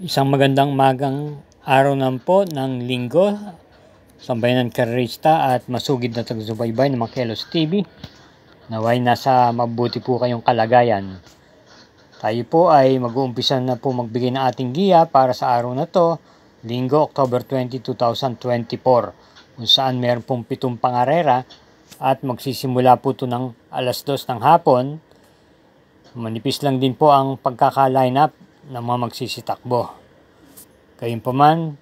Isang magandang magang araw naman po ng linggo, sambayanan karerista at masugid na taga-subaybay ng Makelos TV. Naway nasa mabuti po kayong kalagayan. Tayo po ay mag-uumpisa na po magbigay ng ating giya para sa araw na to, linggo, October 20, 2024, kung saan meron pong 7 pangarera at magsisimula po ito ng alas 2 ng hapon. Manipis lang din po ang pagkaka-line up ng mga magsisitakbo. Gayunpaman,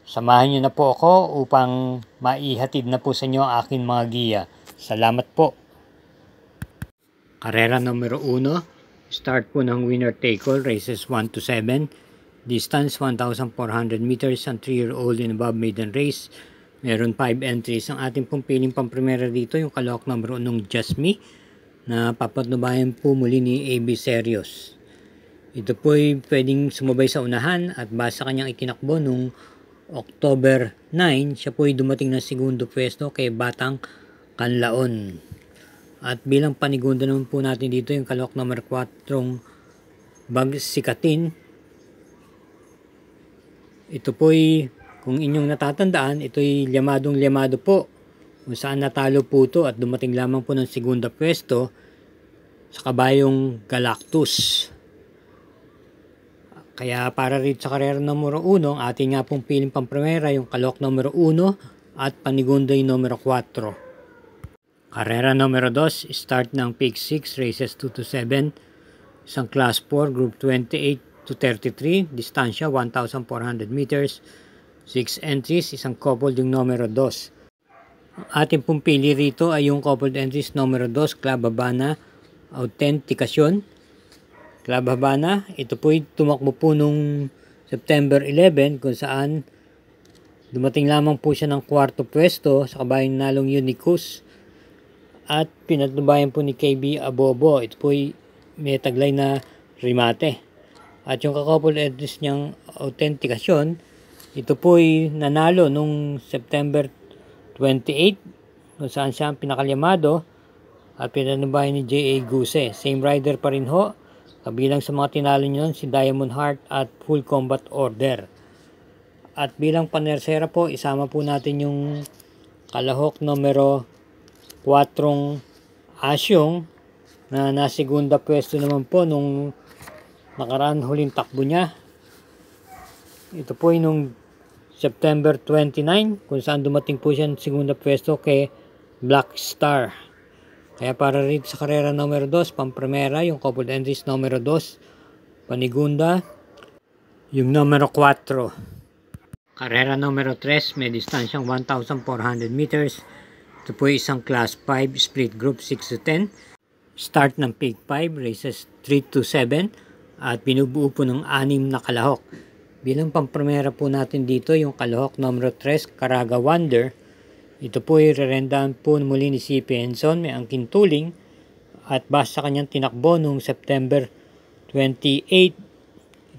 samahan niyo na po ako upang maihatid na po sa inyo ang aking mga giya. Salamat po. Karera numero 1, start po ng winner take all, races 1 to 7, distance 1,400 meters and 3-year-old and above maiden race. Meron 5 entries. Ang ating pong piling pamprimera dito, yung kalahok numero 1 Just Me, na papatnubayan po muli ni AB Serios. Ito po ay pwedeng sumabay sa unahan at base sa kanyang itinakbo nung October 9, siya po ay dumating ng segundo pwesto kay Batang Kanlaon. At bilang panigundo naman po natin dito yung kalahok number 4 Bagsikatin. Ito po ay, kung inyong natatandaan, ito ay liyamadong-liyamado po kung saan natalo po ito at dumating lamang po ng segunda pwesto sa kabayong Galactus. Kaya para rito sa karera numero 1, ang ating nga pong piling pamprimera yung kalahok numero 1 at panigundo yung numero 4. Karera numero 2, start ng Peak 6, races 2 to 7, isang class 4, group 28 to 33, distansya 1,400 meters, 6 entries, isang coupled yung numero 2. Ang ating pong pili rito ay yung coupled entries numero 2, Club Habana, Autentikasyon. Club Habana, ito po ay tumakbo po nung September 11 kung saan dumating lamang po siya ng 4th pwesto sa kabayang nalong Unicus at pinatnubayan po ni KB Abobo. Ito po ay may taglay na remate. At yung kakoupled entries niyang Autentikasyon, ito po ay nanalo nung September 28 kung saan siya ang pinakalyamado at pinatnubayan ni J.A. Guse. Same rider pa rin ho. Kabilang sa mga tinalo niyon si Diamond Heart at Full Combat Order. At bilang panersera po, isama po natin yung kalahok numero 4 Asyong na nasegunda pwesto naman po nung nakaraan huling takbo niya. Ito po ay nung September 29 kung saan dumating po siya ng segunda pwesto kay Black Star. Kaya para rito sa karera numero 2, pamprimera, yung coupled entries numero 2, panigunda, yung numero 4. Karera numero 3, may distansyang 1,400 meters. Ito po isang class 5, split group 6 to 10. Start ng Peak 5, races 3 to 7. At binubuo po ng 6 na kalahok. Bilang pamprimera po natin dito, yung kalahok numero 3, Caraga Wonder. Ito po ay rerendahan po muli ni C.P. Henson, may angkin tuling at base sa kanyang tinakbo noong September 28.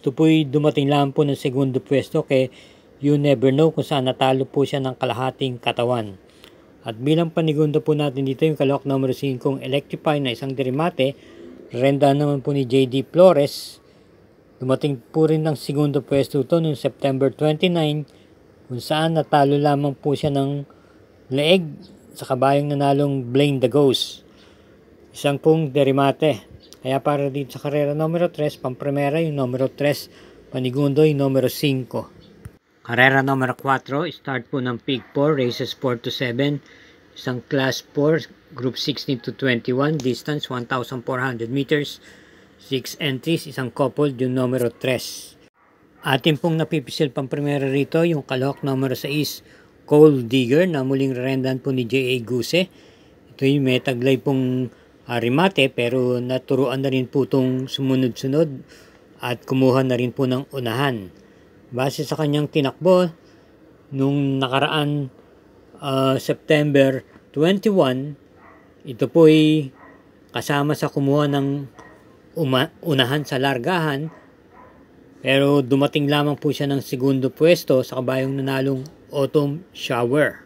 Ito po ay dumating lang po ng segundo pwesto kay You Never Know kung saan natalo po siya ng kalahating katawan. At bilang panigundo po natin dito yung kalahok numero 5 Electrify na isang derimate, rerendahan naman po ni J.D. Flores. Dumating po rin ng segundo pwesto ito noong September 29 kung saan natalo lamang po siya ng leeg sa kabayang nanalong Blaine the Ghost. Isang pong derimate. Kaya para dito sa karera numero 3, pamprimera yung numero 3, panigundo yung numero 5. Karera numero 4, start po ng Peak 4, races 4 to 7, isang class 4, group 16 to 21, distance 1,400 meters, 6 entries, isang coupled yung numero 3. Atin pong napipisil pamprimera rito yung kalahok numero 6, Coal Digger na muling rerendahan po ni J.A. Guse. Ito yung may taglay pong remate pero naturuan na rin po itong sumunod-sunod at kumuha na rin po ng unahan. Base sa kanyang tinakbo nung nakaraan September 21, ito po ay kasama sa kumuha ng unahan sa largahan pero dumating lamang po siya ng segundo pwesto sa kabayong nanalong Autumn Shower.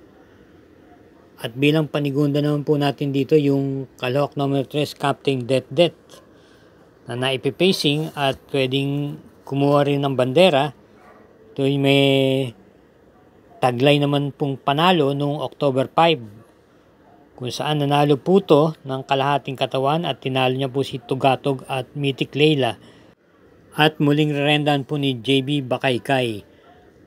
At bilang panigunda naman po natin dito yung kalahok number 3 Captain Det Det na naipipacing at pwedeng kumuha rin ng bandera. Ito ay may taglay naman pong panalo noong October 5, kung saan nanalo po ito ng kalahating katawan at tinalo niya po si Tugatog at Mythic Leila. At muling rerendahan po ni JB Bakaykay.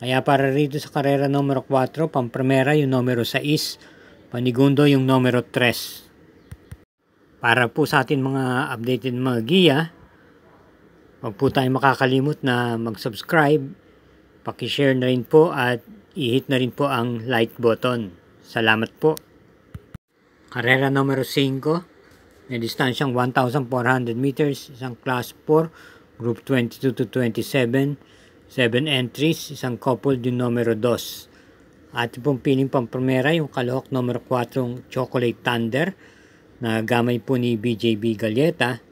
Kaya para rito sa karera numero 4, pampremera yung numero 6, panigundo yung numero 3. Para po sa atin mga updated mga giya, huwag po tayong makakalimot na mag-subscribe, paki-share na rin po at i-hit na rin po ang like button. Salamat po. Karera numero 5, may distansyang 1,400 meters, isang class 4, group 22 to 27, 7 entries, isang couple yung numero 2. At pong piling pampremera yung kalahok numero 4, Chocolate Thunder, na gamay po ni BJB Galleta.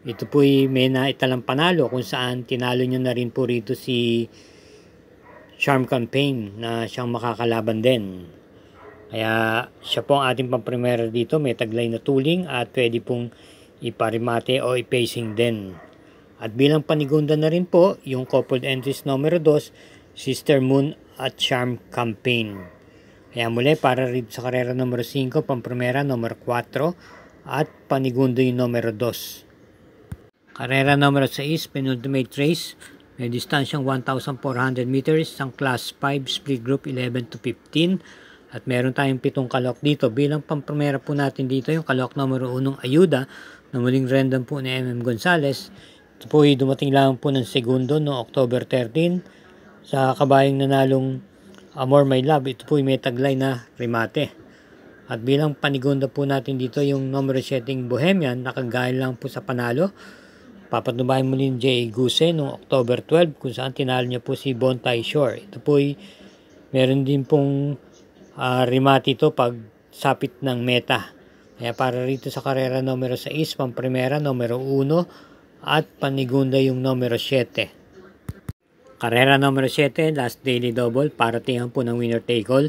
Ito po may naitalang panalo kung saan tinalo niya na rin po rito si Charm Campaign na siyang makakalaban din. Kaya siya po ang ating pampremera dito, may taglay na tuling at pwede pong iparimate o ipacing din. At bilang panigunda na rin po yung coupled entries numero 2, Sister Moon at Charm Campaign. Kaya muli para rito sa karera numero 5, pampremera numero 4 at panigundo yung numero 2. Karera numero 6, penultimate race. May distansyang 1,400 meters, isang class 5, split group 11 to 15. At meron tayong 7 kalok dito. Bilang pampremera po natin dito yung kalok numero 1, Ayuda, na muling random po ni MM Gonzales. Ito po ay dumating lang po ng segundo no October 13 sa kabayang nanalong Amor My Love. Ito po ay may taglay na remate. At bilang panigunda po natin dito yung numero 7, Bohemian, nakagaya lang po sa panalo. Papatubayan muli ni J.A. Guse noong October 12 kung saan tinalo niya po si Bontay Shore. Ito po ay meron din pong remate ito pag sapit ng meta. Kaya para rito sa karera numero 6, pampremera numero 1 at panigunda yung numero 7. Karera numero 7, last daily double, paratingan po ng winner take all,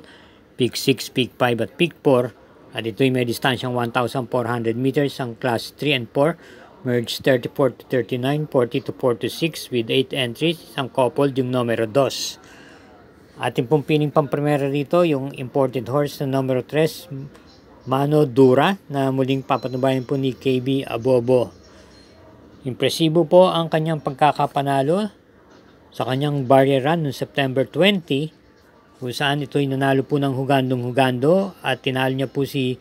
pick 6, pick 5 at pick 4. At ito ay may distansyang 1,400 meters ang class 3 and 4. Merge 34 to 39, 40 to 46 with 8 entries, isang couple yung numero 2. Ating pong piling pampremera rito yung imported horse na numero 3, Mano Dura, na muling papatubayan po ni KB Abobo. Impresibo po ang kanyang pagkakapanalo sa kanyang barrier run noong September 20, kung saan ito'y nanalo po ng hugandong-hugando at tinalo niya po si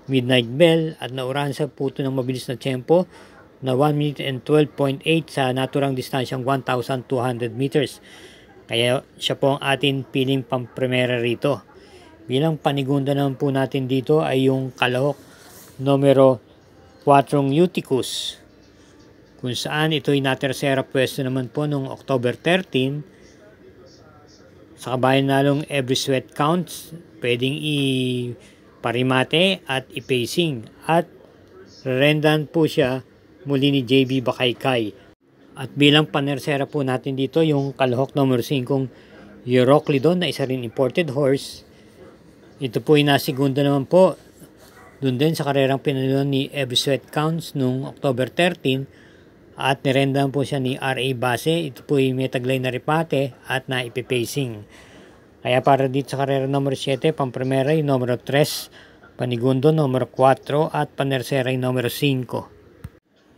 Midnight Bell at naurahan sa puto ng mabilis na tempo na 1 minute and 12.8 sa naturang distansyang 1,200 meters. Kaya siya po ang ating piling pampremera rito. Bilang panigunda naman po natin dito ay yung kalahok numero 4, Eutychus, kung saan ito'y natersera pwesto naman po noong October 13 sa kabayan nalong Every Sweat Counts. Pwedeng iparimate at ipacing at rendan po siya muli ni JB Bakaykay. At bilang panersera po natin dito yung kalahok numero 5, Euroclidon, na isa rin imported horse. Ito po ay nasigunda naman po doon din sa karerang pinaluan ni Every Sweat Counts noong October 13 at nirendahan po siya ni RA Base. Ito po ay may taglay na ripate at naipipacing. Kaya para dito sa karera numero 7, pampremera yung numero 3, panigundo numero 4 at panersera yung numero 5.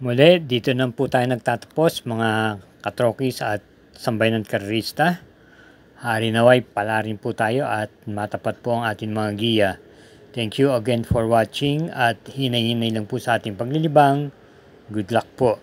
Muli, dito na po tayo nagtatapos mga katrokis at sambayanan karerista. Hari naway pala rin po tayo at matapat po ang ating mga giya. Thank you again for watching at hinay-hinay lang po sa ating paglilibang. Good luck po.